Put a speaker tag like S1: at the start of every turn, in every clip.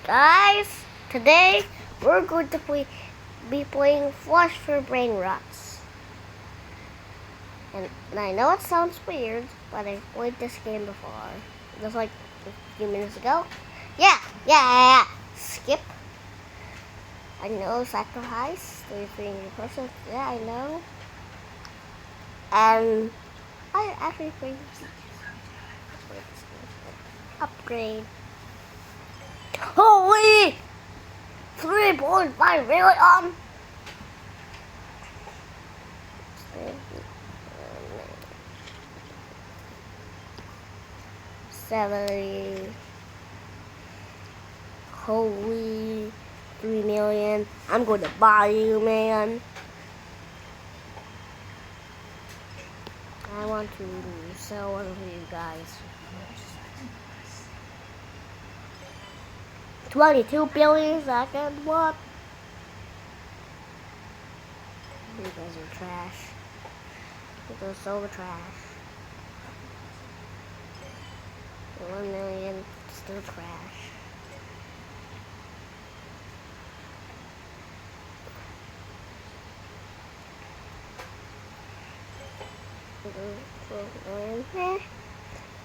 S1: Guys, today we're going to be playing Flush for Brainrots. And I know it sounds weird, but I've played this game before. Just like a few minutes ago. Yeah. Skip. I know sacrifice, 300%. Yeah, I know. And I actually think upgrade. Holy! 3.5 million! 70. Holy 3 million. I'm going to buy you, man. I want to sell one of you guys. 22 billion seconds, what? You guys are trash. You guys are so trash. 1 million, still trash.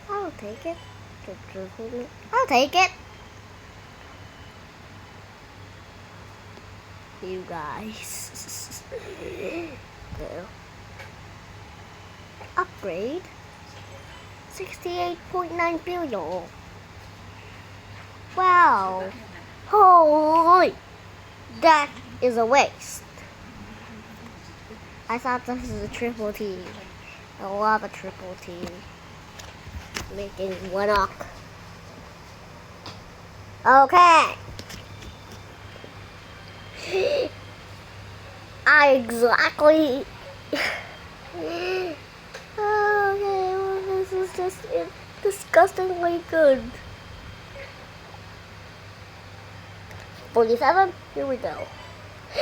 S1: I'll take it. I'll take it. You guys. Go. Upgrade. 68.9 billion. Wow. Holy. That is a waste. I thought this was a triple T. I love a triple T. Making one up. Okay. Exactly. Okay, well, this is just disgustingly good. 47. Here we go.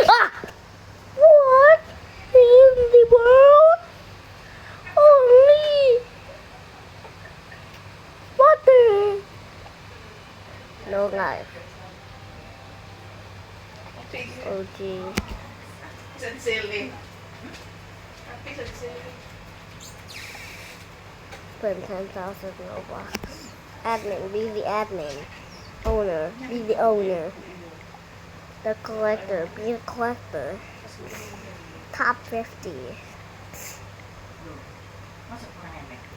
S1: Ah! What in the world? Holy! What the? No life. Oh gee. Spend 10,000 Robux. Admin, be the admin. Owner, be the owner. The collector, be the collector. Top 50.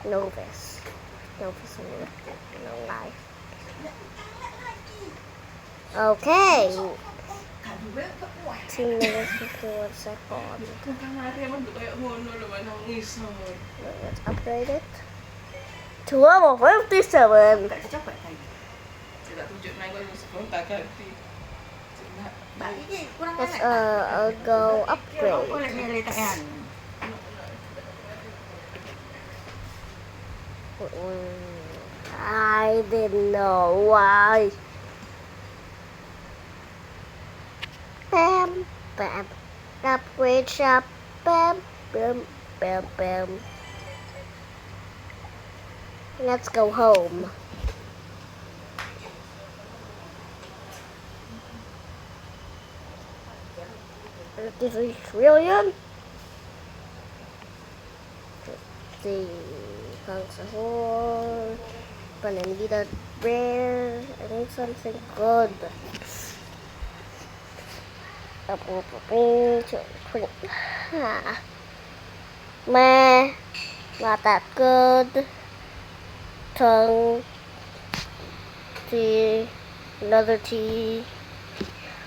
S1: Novice. Novice no life. Okay. 2 minutes 51 seconds. Let's upgrade it to level 57. Let's go upgrade. I didn't know why. Bam, bam, upgrade shop, bam, bam, bam, bam. Let's go home. $53 trillion. The console, but I need a rare. I need something good. Meh, not that good. Tongue, T, another T,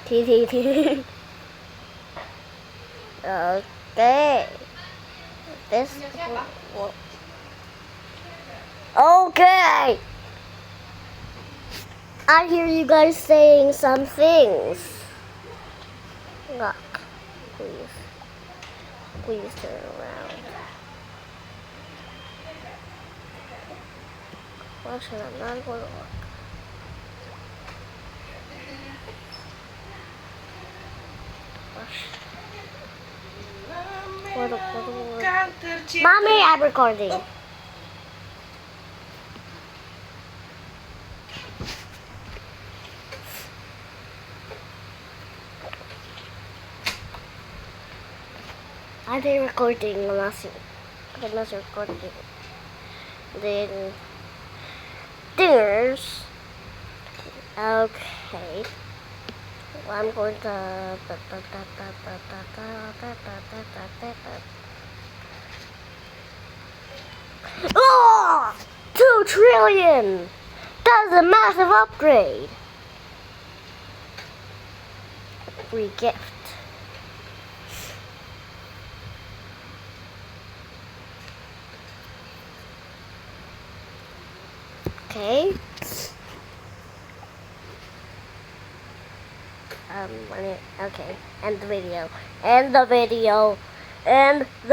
S1: T. Okay. This. Okay. I hear you guys saying some things. Look, please turn around. Watch it, I'm not going to look. Mommy, I'm recording. Are they recording? Unless recording. Then there's okay. Well, I'm going to. Oh! 2 trillion! That's a massive upgrade! Free gift. Okay. Okay. End the video. End the video. End the